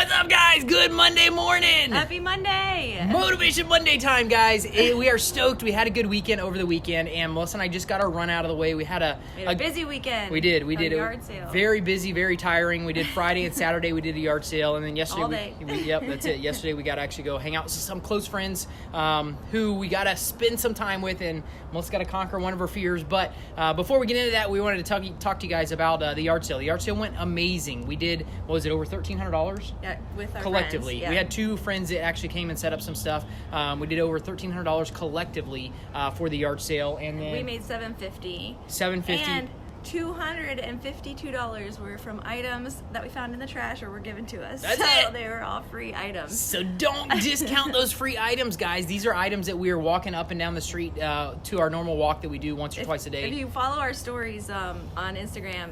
What's up, guys? Good Monday morning. Happy Monday. Motivation Monday time, guys. We are stoked. We had a good weekend over the weekend, and Melissa and I just got our run out of the way. We had a busy weekend. We did. A yard sale. Very busy, very tiring. We did Friday and Saturday. We did a yard sale, and then yesterday. All day. Yep, that's it. Yesterday we got to actually go hang out with some close friends who we got to spend some time with, and Melissa got to conquer one of her fears. But before we get into that, we wanted to talk to you guys about the yard sale. The yard sale went amazing. We did, what was it, over $1,300? Yeah, with our collectively. friends, yeah. We had two friends that actually came and set up some stuff. We did over $1,300 collectively for the yard sale, and then we made $750. And $252 were from items that we found in the trash or were given to us. That's so it. They were all free items. So don't discount those free items, guys. These are items that we are walking up and down the street to our normal walk that we do once or twice a day. If you follow our stories on Instagram,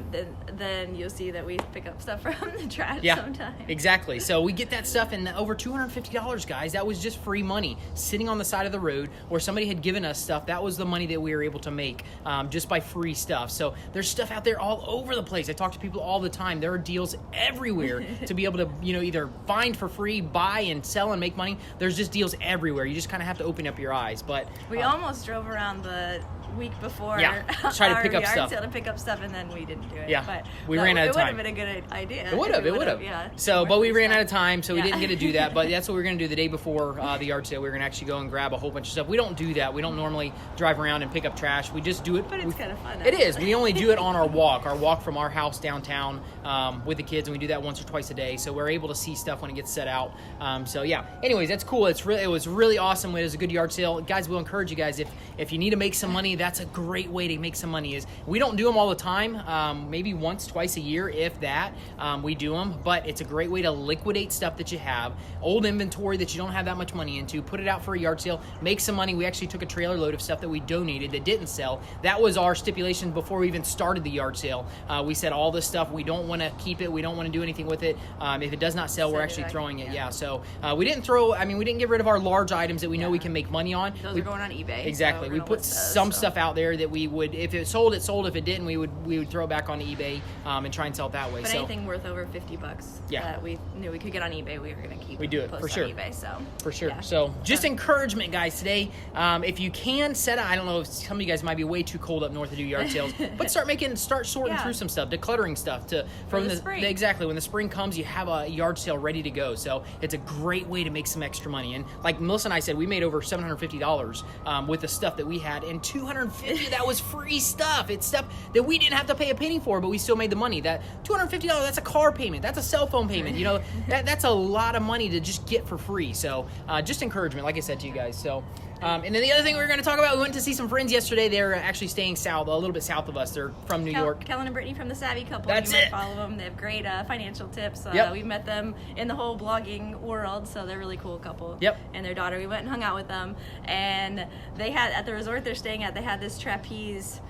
then you'll see that we pick up stuff from the trash sometimes. Exactly. So we get that stuff, and over $250, guys. That was just free money sitting on the side of the road, or somebody had given us stuff. That was the money that we were able to make just by free stuff. So there's stuff out there all over the place. I talk to people all the time. There are deals everywhere to be able to, either find for free, buy and sell and make money. There's just deals everywhere. You just kind of have to open up your eyes. But we almost drove around the week before try to pick up yard stuff. sale to pick up stuff, and then we didn't do it. Yeah, but we ran out of time. It would have been a good idea. It would have. Yeah. So, but we ran out of time, so we didn't get to do that. But that's what we're going to do the day before the yard sale. We're going to actually go and grab a whole bunch of stuff. We don't do that. We don't normally drive around and pick up trash. We just do it. But it's kind of fun. It is. We only do it on our walk from our house downtown with the kids, and we do that once or twice a day. So we're able to see stuff when it gets set out. So yeah. Anyways, that's cool. It was really awesome. It was a good yard sale, guys. We'll encourage you guys, if you need to make some money, that's a great way to make some money. Is we don't do them all the time. Maybe once, twice a year, if that. We do them, but it's a great way to liquidate stuff that you have, old inventory that you don't have that much money into. Put it out for a yard sale, make some money. We actually took a trailer load of stuff that we donated that didn't sell. That was our stipulation before we even started the yard sale. We said all this stuff, we don't want to keep it, we don't want to do anything with it. If it does not sell, we're actually throwing it. Yeah. So we didn't get rid of our large items that we know we can make money on. Those are going on eBay. Exactly. So we put some stuff out there that we would, if it sold, it sold. If it didn't, we would throw it back on eBay and try and sell it that way. But anything worth over $50 that we knew we could get on eBay, we were going to keep. We do it for sure. On eBay, so for sure. Yeah. So just encouragement, guys. Today, if you can set up, I don't know if some of you guys might be way too cold up north to do yard sales, but start sorting through some stuff, decluttering stuff from the spring. Exactly. When the spring comes, you have a yard sale ready to go. So it's a great way to make some extra money. And like Melissa and I said, we made over $750 with the stuff that we had, and $250 that was free stuff. It's stuff that we didn't have to pay a penny for, but we still made the money. That $250, that's a car payment, that's a cell phone payment. That's a lot of money to just get for free. So just encouragement, like I said to you guys. So and then the other thing we were going to talk about, we went to see some friends yesterday. They're actually staying a little bit south of us. They're from New York. Kellen and Brittany from the Savvy Couple. That's you might it. follow them. They have great financial tips. Yep. We met them in the whole blogging world, so they're a really cool couple. Yep. And their daughter, we went and hung out with them. And they had, at the resort they're staying at, they had this trapeze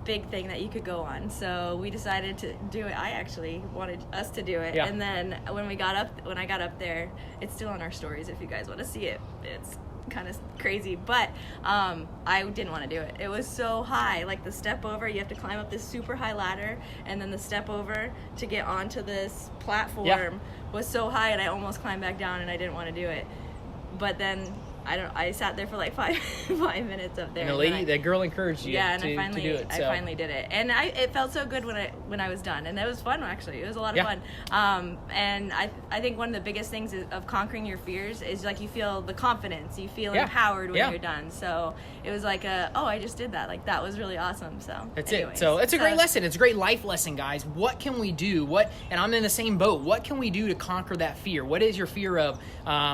big thing that you could go on. So we decided to do it. I actually wanted us to do it. Yeah. And then when I got up there, it's still on our stories if you guys want to see it. It's kind of crazy, but I didn't want to do it. It was so high. Like the step over, you have to climb up this super high ladder, and then the step over to get onto this platform was so high, and I almost climbed back down, and I didn't want to do it. But then I sat there for like 5 minutes up there. And the girl encouraged you to do it. I finally did it. And it felt so good when I was done. And it was fun, actually. It was a lot of fun. And I think one of the biggest things of conquering your fears is like you feel the confidence. You feel empowered when you're done. So it was like I just did that. Like that was really awesome. So that's it. So it's a great lesson. It's a great life lesson, guys. What can we do? And I'm in the same boat. What can we do to conquer that fear? What is your fear of?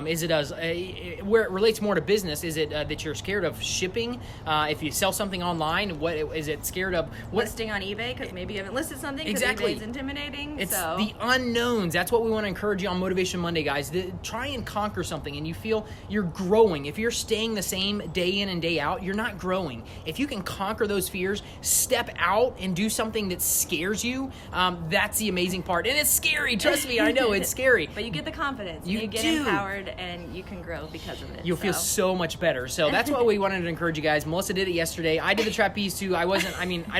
Is it where it relates more to business? Is it that you're scared of shipping? If you sell something online, what is it? Scared of listing on eBay because maybe you haven't listed something. Exactly, eBay's intimidating. It's the unknowns. That's what we want to encourage you on Motivation Monday, guys. Try and conquer something, and you feel you're growing. If you're staying the same day in and day out, you're not growing. If you can conquer those fears, step out and do something that scares you. That's the amazing part, and it's scary. Trust me, I know it's scary. But you get the confidence. You get empowered, and you can grow because of it. You'll feel so much better. So that's what we wanted to encourage you guys. Melissa did it yesterday. I did the trapeze too. I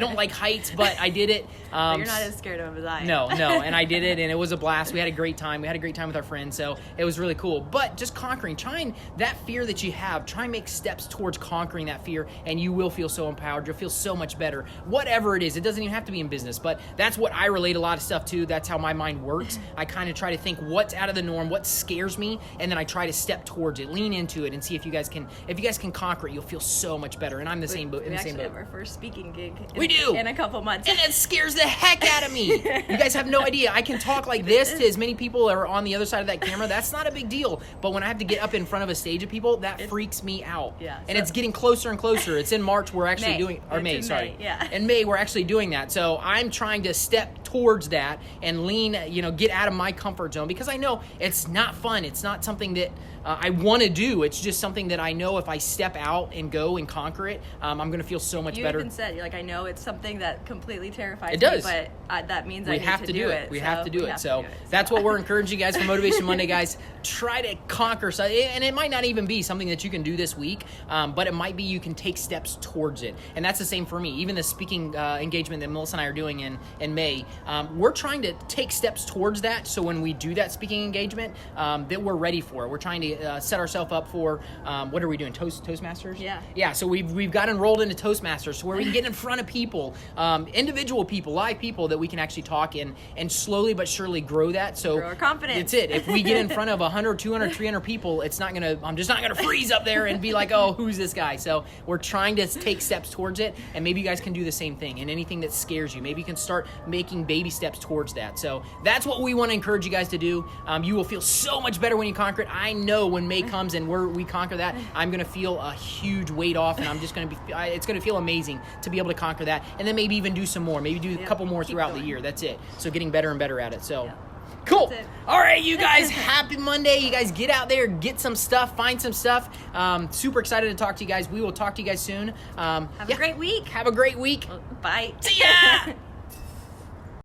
don't like heights, but I did it. you're not as scared of him as I am. No, and I did it, and it was a blast. We had a great time. We had a great time with our friends, so it was really cool. But just conquering, trying that fear that you have, try and make steps towards conquering that fear, and you will feel so empowered. You'll feel so much better. Whatever it is, it doesn't even have to be in business, but that's what I relate a lot of stuff to. That's how my mind works. I kind of try to think what's out of the norm, what scares me, and then I try to step towards it, lean into it, and see if you guys can conquer it. You'll feel so much better. And I'm the same boat. We actually have our first speaking gig. We do in a couple months, and it scares the heck out of me. You guys have no idea. I can talk like this to as many people that are on the other side of that camera. That's not a big deal. But when I have to get up in front of a stage of people, that freaks me out. Yeah. And it's getting closer and closer. It's in March. We're actually doing, or May, sorry. Yeah. In May, we're actually doing that. So I'm trying to step towards that and lean, get out of my comfort zone, because I know it's not fun. It's not something that I want to do. It's just something that I know if I step out and go and conquer it, I'm going to feel so much better. You even said, I know it's something that completely terrifies it does. me, but that means I have need to do it. We have to do it. So that's what we're encouraging you guys for Motivation Monday, guys. Try to conquer something, and it might not even be something that you can do this week, but it might be you can take steps towards it. And that's the same for me. Even the speaking engagement that Melissa and I are doing in May, we're trying to take steps towards that, so when we do that speaking engagement, that we're ready for it. We're trying to set ourselves up for, what are we doing, Toastmasters? Yeah, so we've got enrolled into Toastmasters, so where we can get in front of people, individual people, live people, that we can actually talk in and slowly but surely grow that. So grow our confidence. That's it. If we get in front of 100, 200, 300 people, I'm just not gonna freeze up there and be like, oh, who's this guy? So we're trying to take steps towards it, and maybe you guys can do the same thing. And anything that scares you, maybe you can start making baby steps towards that. So that's what we want to encourage you guys to do. You will feel so much better when you conquer it. I know when May comes and we conquer that, I'm gonna feel a huge weight off, and I'm just gonna it's gonna feel amazing to be able to conquer that, and then maybe even do some more, maybe do a couple more throughout the year. That's it. So getting better and better at it. So. Cool. All right, you guys, happy Monday. You guys get out there, get some stuff, find some stuff. Super excited to talk to you guys. We will talk to you guys soon. Have a great week. Have a great week. Bye. See ya.